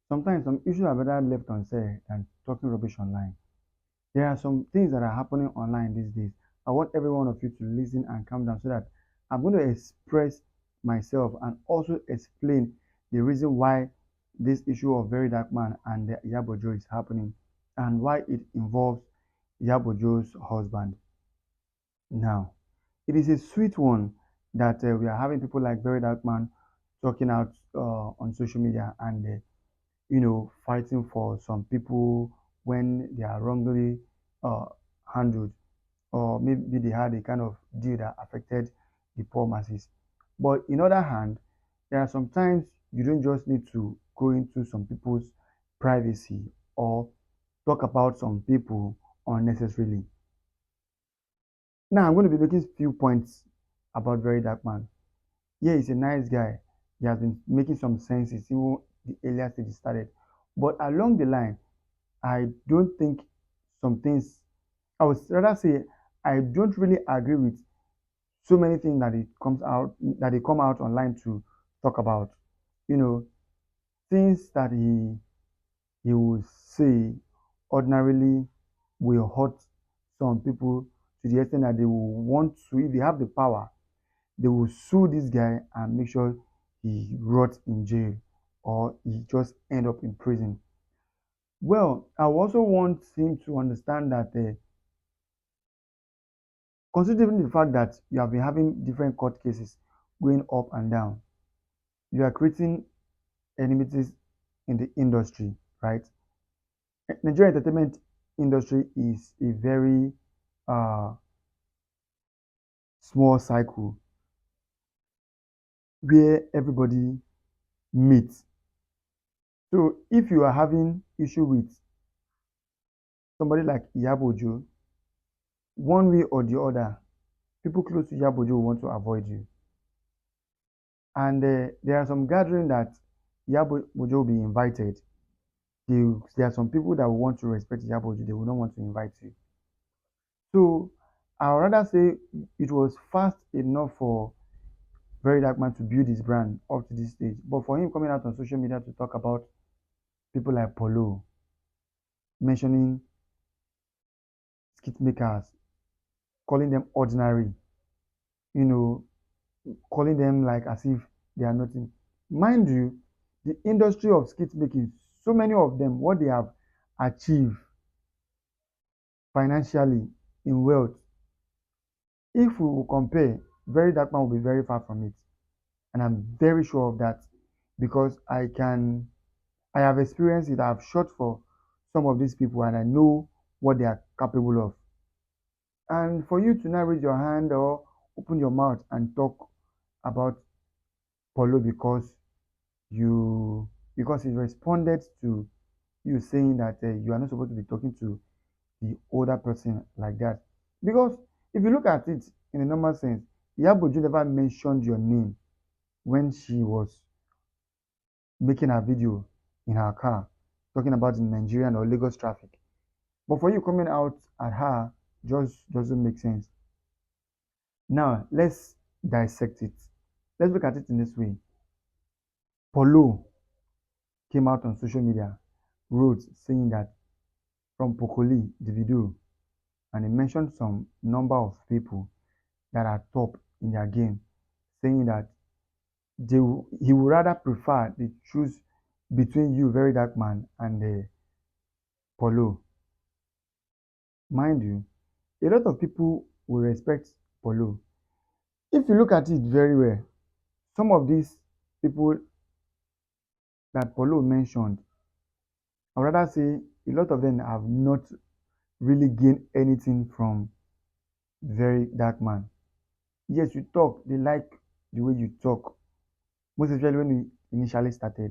Sometimes some issues are better left unsaid than talking rubbish online. There are some things that are happening online these days. I want every one of you to listen and calm down so that I'm going to express myself and also explain the reason why this issue of Very Dark Man and the Yabojo is happening and why it involves Yabojo's husband. Now, it is a sweet one that we are having people like Very Dark Man talking out on social media and fighting for some people when they are wrongly uh, handled, or maybe they had a kind of deal that affected the poor masses. But in other hand, there are sometimes you don't just need to go into some people's privacy or talk about some people unnecessarily. Now I'm going to be making few points about Very Dark Man. Yeah, he's a nice guy. He has been making some senses even the earlier stage he started. But along the line, I don't think some things, I would rather say, I don't really agree with so many things that they come out online to talk about. You know, things that he will say ordinarily will hurt some people to the extent that they will want to, if they have the power, they will sue this guy and make sure he rots in jail or he just end up in prison. Well, I also want him to understand that considering the fact that you have been having different court cases going up and down, you are creating enmities in the industry, right? Nigerian entertainment industry is a very uh, small cycle where everybody meets. So if you are having issue with somebody like Iyabojo, one way or the other, people close to Iyabojo will want to avoid you. And there are some gathering that Iyabojo will be invited. There are some people that will want to respect Iyabojo, they will not want to invite you. So I would rather say it was fast enough for Very Dark Man to build his brand up to this stage. But for him coming out on social media to talk about people like Polo, mentioning skit makers, calling them ordinary, you know, calling them like as if they are nothing. Mind you, the industry of skit making, so many of them, what they have achieved financially in wealth, if we will compare, Very Dark Man will be very far from it. And I'm very sure of that because I have experienced it. I've shot for some of these people and I know what they are capable of. And for you to now raise your hand or open your mouth and talk about Polo because he responded to you saying that you are not supposed to be talking to the older person like that. Because if you look at it in a normal sense, Iyaboju never mentioned your name when she was making her video in her car talking about the Nigerian or Lagos traffic. But for you coming out at her just doesn't make sense. Now let's dissect it. Let's look at it in this way. Polo came out on social media, wrote saying that from Pokoli, the video, and he mentioned some number of people that are top in their game, saying that he would rather prefer they choose between you, Very Dark Man, and Polo. Mind you, a lot of people will respect Polo. If you look at it very well, some of these people that Polo mentioned, I would rather say a lot of them have not really gained anything from Very Dark Man. Yes, you talk, they like the way you talk, most especially when we initially started.